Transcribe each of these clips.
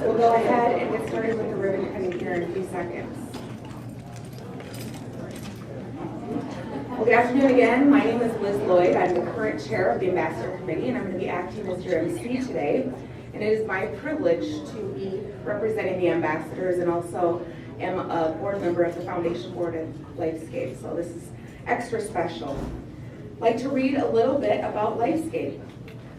We'll go ahead and get started with the ribbon cutting here in a few seconds. Well, good afternoon again. My name is Liz Lloyd. I'm the current chair of the Ambassador Committee, and I'm going to be acting as your MC today. And it is my privilege to be representing the ambassadors, and also am a board member of the foundation board at LifeScape. So this is extra special. I'd like to read a little bit about LifeScape.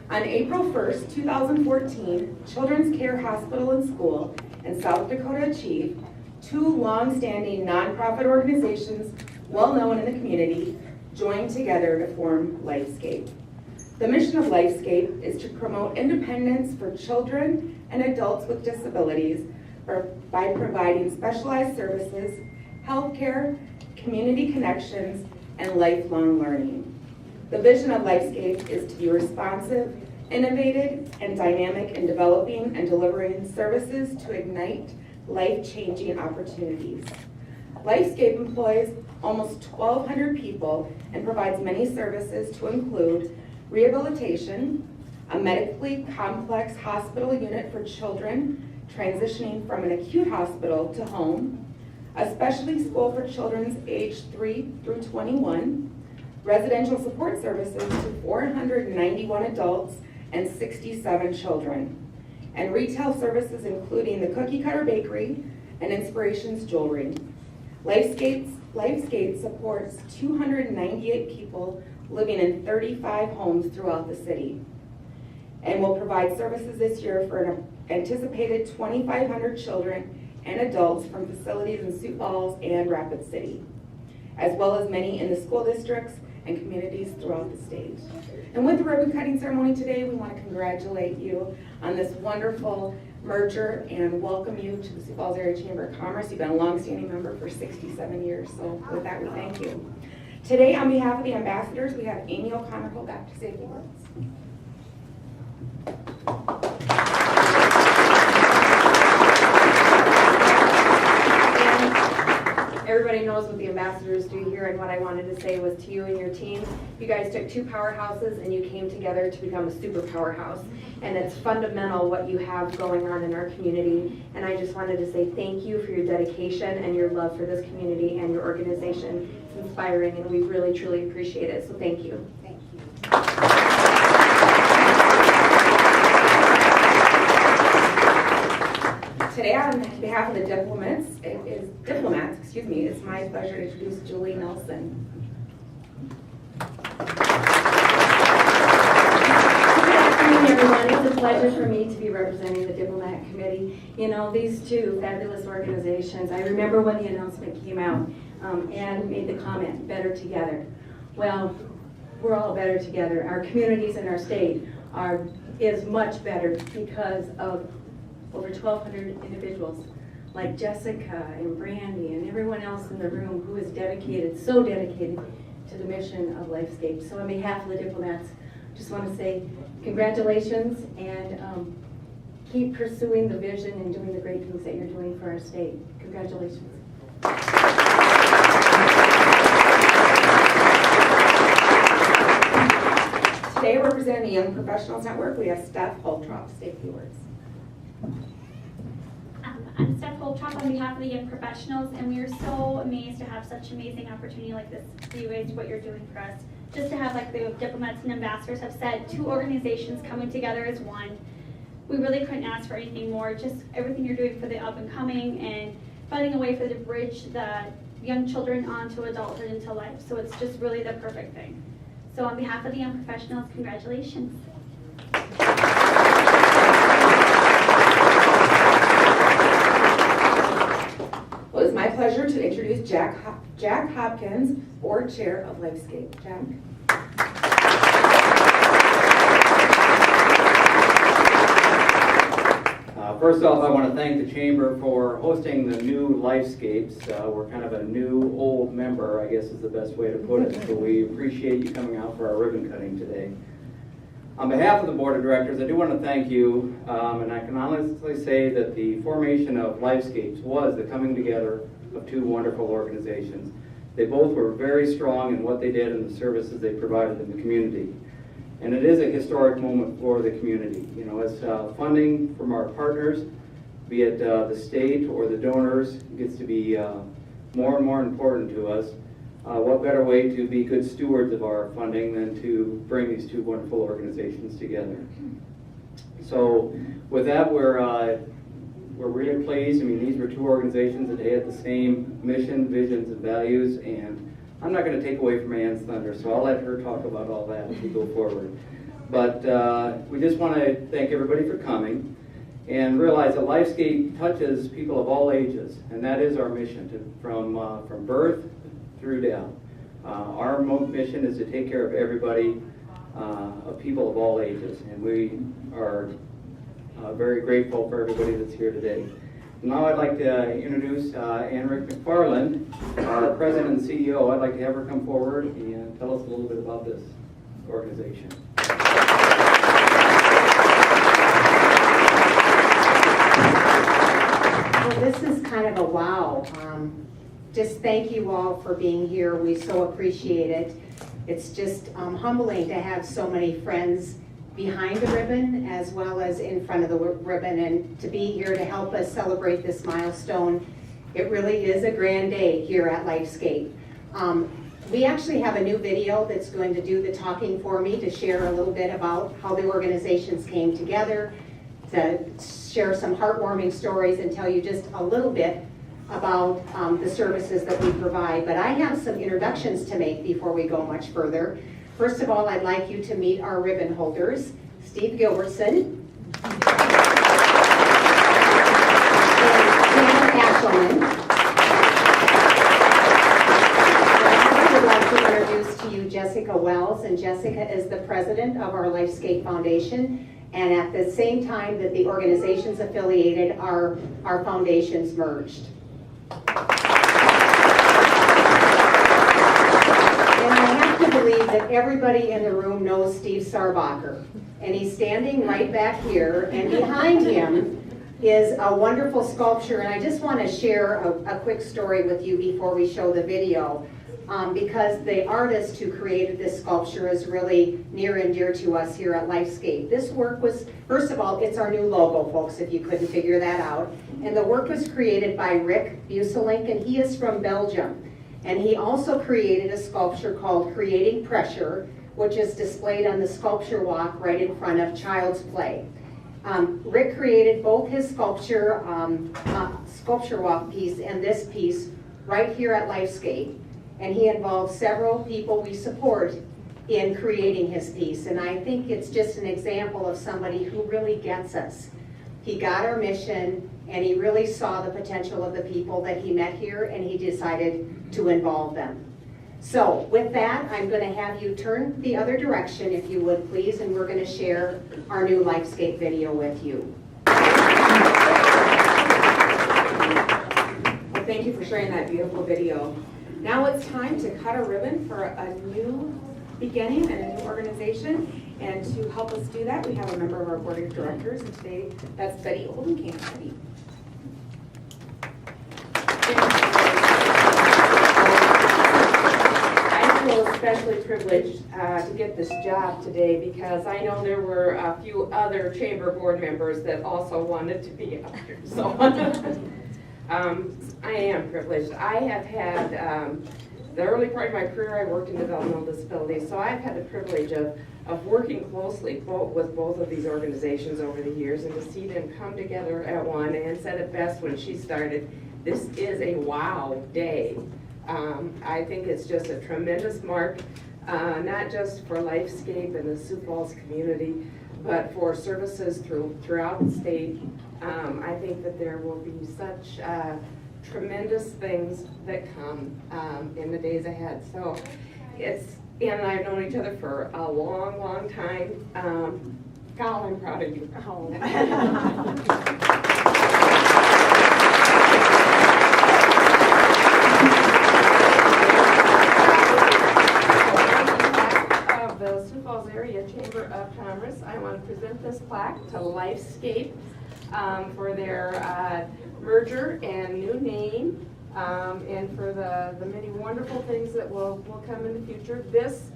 On April 1st, 2014, Children's Care Hospital and School and South Dakota Achieve, two long-standing nonprofit organizations well known in the community, joined together to form LifeScape. The mission of LifeScape is to promote independence for children and adults with disabilities by providing specialized services, healthcare, community connections, and lifelong learning. The vision of LifeScape is to be responsive, innovative, and dynamic in developing and delivering services to ignite life-changing opportunities. LifeScape employs almost 1,200 people and provides many services to include rehabilitation, a medically complex hospital unit for children transitioning from an acute hospital to home, a specialty school for children aged 3 through 21, residential support services to 491 adults and 67 children, and retail services including the Cookie Cutter Bakery and Inspirations Jewelry. LifeScape supports 298 people living in 35 homes throughout the city, and will provide services this year for an anticipated 2,500 children and adults from facilities in Sioux Falls and Rapid City, as well as many in the school districts and communities throughout the state. And with the ribbon cutting ceremony today, we want to congratulate you on this wonderful merger and welcome you to the Sioux Falls Area Chamber of Commerce. You've been a long-standing member for 67 years, so with that, we thank you. Today, on behalf of the ambassadors, we have Amy O'Connor go back to say a few words. Everybody knows what the ambassadors do here, and what I wanted to say was to you and your team, you guys took two powerhouses and you came together to become a super powerhouse. And it's fundamental what you have going on in our community. And I just wanted to say thank you for your dedication and your love for this community and your organization. It's inspiring, and we really, truly appreciate it. So thank you. Thank you. Today, on behalf of the diplomats, it's my pleasure to introduce Julie Nelson. Good afternoon, everyone. It's a pleasure for me to be representing the Diplomat Committee. You know, these two fabulous organizations, I remember when the announcement came out and made the comment, better together. Well, we're all better together. Our communities and our state is much better because of over 1,200 individuals like Jessica and Brandy and everyone else in the room who is dedicated, so dedicated to the mission of LifeScape. So on behalf of the diplomats, just want to say congratulations, and keep pursuing the vision and doing the great things that you're doing for our state. Congratulations. Today, representing the Young Professionals Network, we have Steph Holtrop. Say a few words. I'm Steph Holtrop on behalf of the Young Professionals, and we are so amazed to have such amazing opportunity like this for you guys, what you're doing for us. Just to have, like the diplomats and ambassadors have said, two organizations coming together as one. We really couldn't ask for anything more. Just everything you're doing for the up and coming and finding a way for the bridge the young children onto adulthood into life. So it's just really the perfect thing. So on behalf of the Young Professionals, congratulations. Well, it's my pleasure to introduce Jack Hopkins, Board Chair of LifeScape. Jack. First off, I want to thank the Chamber for hosting the new LifeScapes. We're kind of a new old member, I guess is the best way to put it. So we appreciate you coming out for our ribbon cutting today. On behalf of the Board of Directors, I do want to thank you, and I can honestly say that the formation of LifeScapes was the coming together of two wonderful organizations. They both were very strong in what they did and the services they provided in the community. And it is a historic moment for the community. You know, as funding from our partners be it the state or the donors, gets to be more and more important to us. What better way to be good stewards of our funding than to bring these two wonderful organizations together? So with that, we're really pleased. I mean, these were two organizations that had the same mission, visions, and values, and I'm not going to take away from Ann's thunder, so I'll let her talk about all that as we go forward. But we just want to thank everybody for coming and realize that LifeScape touches people of all ages, and that is our mission, from birth through death. Our mission is to take care of everybody, of people of all ages, and we are very grateful for everybody that's here today. Now I'd like to introduce Ann Rick McFarland, our President and CEO. I'd like to have her come forward and tell us a little bit about this organization. Well, this is kind of a wow. Just thank you all for being here. We so appreciate it. It's just humbling to have so many friends behind the ribbon as well as in front of the ribbon, and to be here to help us celebrate this milestone. It really is a grand day here at LifeScape. We actually have a new video that's going to do the talking for me, to share a little bit about how the organizations came together, to share some heartwarming stories and tell you just a little bit about the services that we provide. But I have some introductions to make before we go much further. First of all, I'd like you to meet our ribbon holders, Steve Gilbertson, and Tanner Ashelman. I would like to introduce to you Jessica Wells, and Jessica is the president of our LifeScape Foundation, and at the same time that the organizations affiliated, our foundations merged. I believe that everybody in the room knows Steve Sarbacher, and he's standing right back here, and behind him is a wonderful sculpture. And I just want to share a quick story with you before we show the video, because the artist who created this sculpture is really near and dear to us here at LifeScape. This work was, first of all, it's our new logo, folks, if you couldn't figure that out, and the work was created by Rick Buselink, and he is from Belgium. And he also created a sculpture called Creating Pressure, which is displayed on the sculpture walk right in front of Child's Play. Rick created both his sculpture walk piece and this piece right here at LifeScape. And he involved several people we support in creating his piece. And I think it's just an example of somebody who really gets us. He got our mission, and he really saw the potential of the people that he met here, and he decided to involve them. So with that, I'm going to have you turn the other direction, if you would please, and we're going to share our new LifeScape video with you. Well, thank you for sharing that beautiful video. Now it's time to cut a ribbon for a new beginning and a new organization. And to help us do that, we have a member of our board of directors, and today that's Betty Oldenkamp. Betty. I feel especially privileged to get this job today, because I know there were a few other chamber board members that also wanted to be up here. So I am privileged. I have had the early part of my career, I worked in developmental disabilities, so I've had the privilege of working closely with both of these organizations over the years, and to see them come together at one. And said it best when she started, this is a wow day. I think it's just a tremendous mark, not just for LifeScape and the Sioux Falls community, but for services throughout the state. I think that there will be such tremendous things that come in the days ahead. So Ann and I have known each other for a long, long time. Kyle, I'm proud of you. Of the Sioux Falls Area Chamber of Commerce, I want to present this plaque to LifeScape for their merger and new name, and for the many wonderful things that will come in the future. This,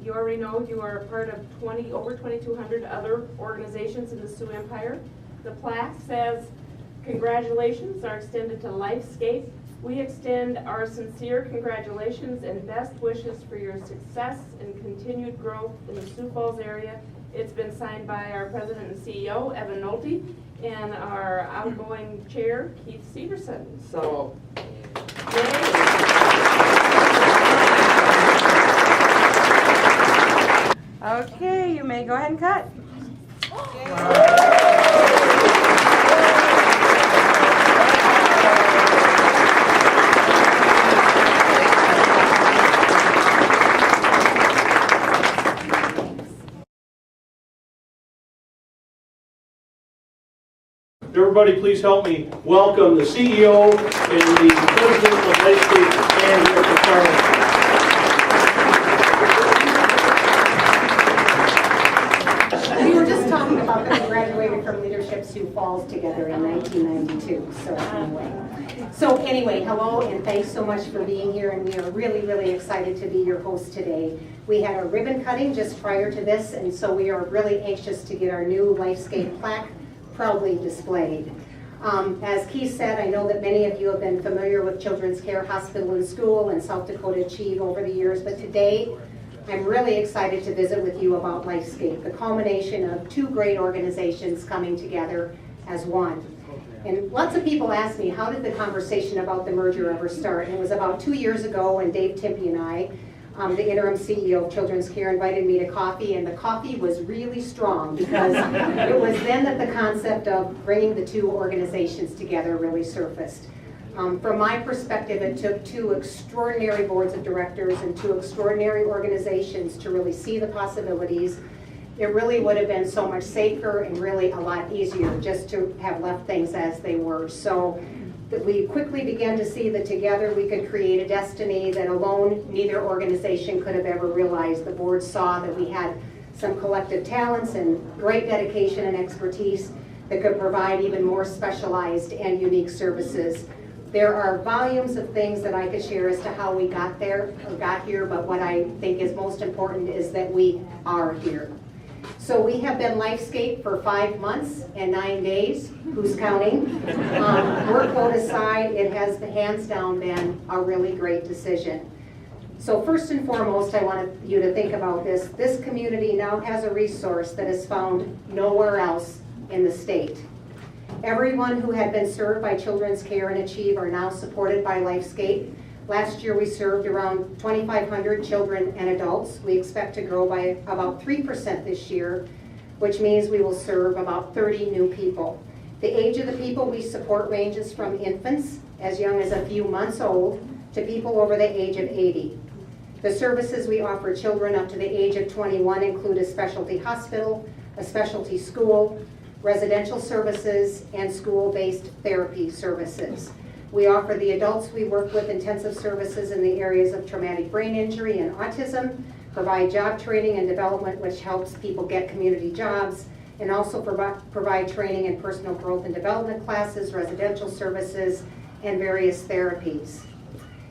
you already know, you are a part of over 2,200 other organizations in the Sioux Empire. The plaque says, "Congratulations are extended to LifeScape. We extend our sincere congratulations and best wishes for your success and continued growth in the Sioux Falls area." It's been signed by our President and CEO, Evan Nolte, and our outgoing chair, Keith Severson. So, yay. Okay, you may go ahead and cut. Everybody please help me welcome the CEO and the President of LifeScape and Director Carl. We were just talking about that we graduated from Leadership Sioux Falls together in 1992. So anyway, hello and thanks so much for being here, and we are really, really excited to be your host today. We had a ribbon cutting just prior to this, and so we are really anxious to get our new LifeScape plaque proudly displayed. As Keith said, I know that many of you have been familiar with Children's Care Hospital and School and South Dakota Achieve over the years, but today I'm really excited to visit with you about LifeScape, the culmination of two great organizations coming together as one. And lots of people ask me, how did the conversation about the merger ever start? And it was about 2 years ago when Dave Timpey and I, the interim CEO of Children's Care, invited me to coffee, and the coffee was really strong because it was then that the concept of bringing the two organizations together really surfaced. From my perspective, it took two extraordinary boards of directors and two extraordinary organizations to really see the possibilities. It really would have been so much safer and really a lot easier just to have left things as they were. So that we quickly began to see that together we could create a destiny that alone neither organization could have ever realized. The board saw that we had some collective talents and great dedication and expertise that could provide even more specialized and unique services. There are volumes of things that I could share as to how we got there or got here, but what I think is most important is that we are here. So we have been LifeScape for 5 months and 9 days. Who's counting? Workload aside, it has hands down been a really great decision. So first and foremost, I want you to think about this. This community now has a resource that is found nowhere else in the state. Everyone who had been served by Children's Care and Achieve are now supported by LifeScape. Last year we served around 2,500 children and adults. We expect to grow by about 3% this year, which means we will serve about 30 new people. The age of the people we support ranges from infants as young as a few months old to people over the age of 80. The services we offer children up to the age of 21 include a specialty hospital, a specialty school, residential services, and school-based therapy services. We offer the adults we work with intensive services in the areas of traumatic brain injury and autism, provide job training and development which helps people get community jobs, and also provide training in personal growth and development classes, residential services, and various therapies.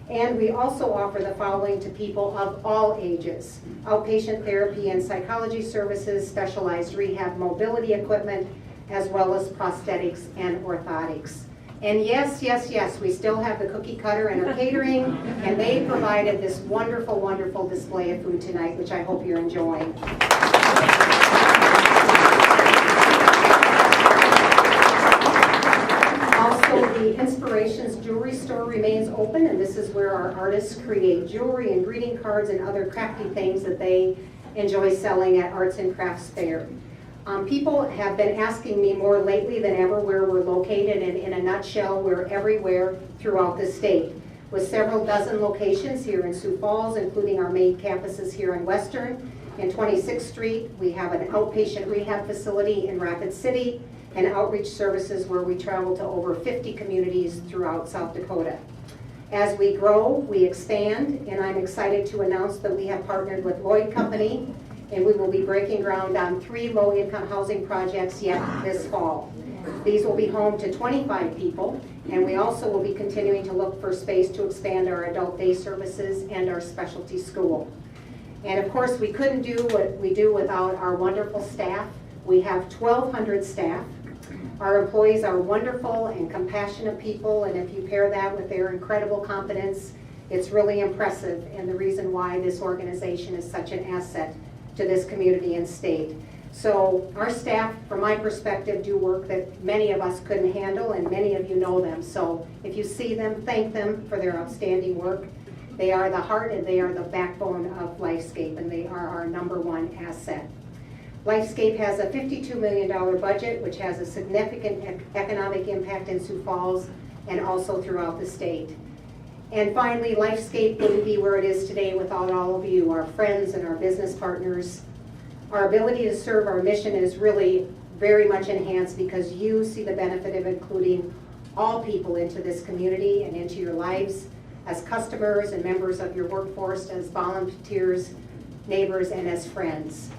And we also offer the following to people of all ages: outpatient therapy and psychology services, specialized rehab mobility equipment, as well as prosthetics and orthotics. And yes, yes, yes, we still have the cookie cutter and our catering, and they provided this wonderful, wonderful display of food tonight, which I hope you're enjoying. Also, the Inspirations Jewelry Store remains open, and this is where our artists create jewelry and greeting cards and other crafty things that they enjoy selling at Arts and Crafts Fair. People have been asking me more lately than ever where we're located, and in a nutshell, we're everywhere throughout the state, with several dozen locations here in Sioux Falls, including our main campuses here in Western. In 26th Street, we have an outpatient rehab facility in Rapid City, and outreach services where we travel to over 50 communities throughout South Dakota. As we grow, we expand, and I'm excited to announce that we have partnered with Lloyd Company, and we will be breaking ground on 3 low-income housing projects yet this fall. These will be home to 25 people, and we also will be continuing to look for space to expand our adult day services and our specialty school. And of course, we couldn't do what we do without our wonderful staff. We have 1,200 staff, Our employees are wonderful and compassionate people, and if you pair that with their incredible competence, it's really impressive, and the reason why this organization is such an asset to this community and state. So our staff, from my perspective, do work that many of us couldn't handle, and many of you know them. So if you see them, thank them for their outstanding work. They are the heart and they are the backbone of LifeScape, and they are our #1 asset. LifeScape has a $52 million budget, which has a significant economic impact in Sioux Falls and also throughout the state. And finally, LifeScape wouldn't be where it is today without all of you, our friends and our business partners. Our ability to serve our mission is really very much enhanced because you see the benefit of including all people into this community and into your lives as customers and members of your workforce, as volunteers, neighbors, and as friends.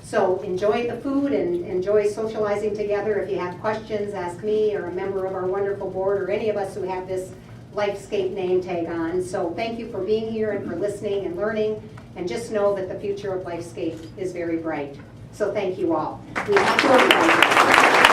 So enjoy the food and enjoy socializing together. If you have questions, ask me or a member of our wonderful board or any of us who have this LifeScape name tag on. So thank you for being here and for listening and learning, and just know that the future of LifeScape is very bright. So thank you all. We have to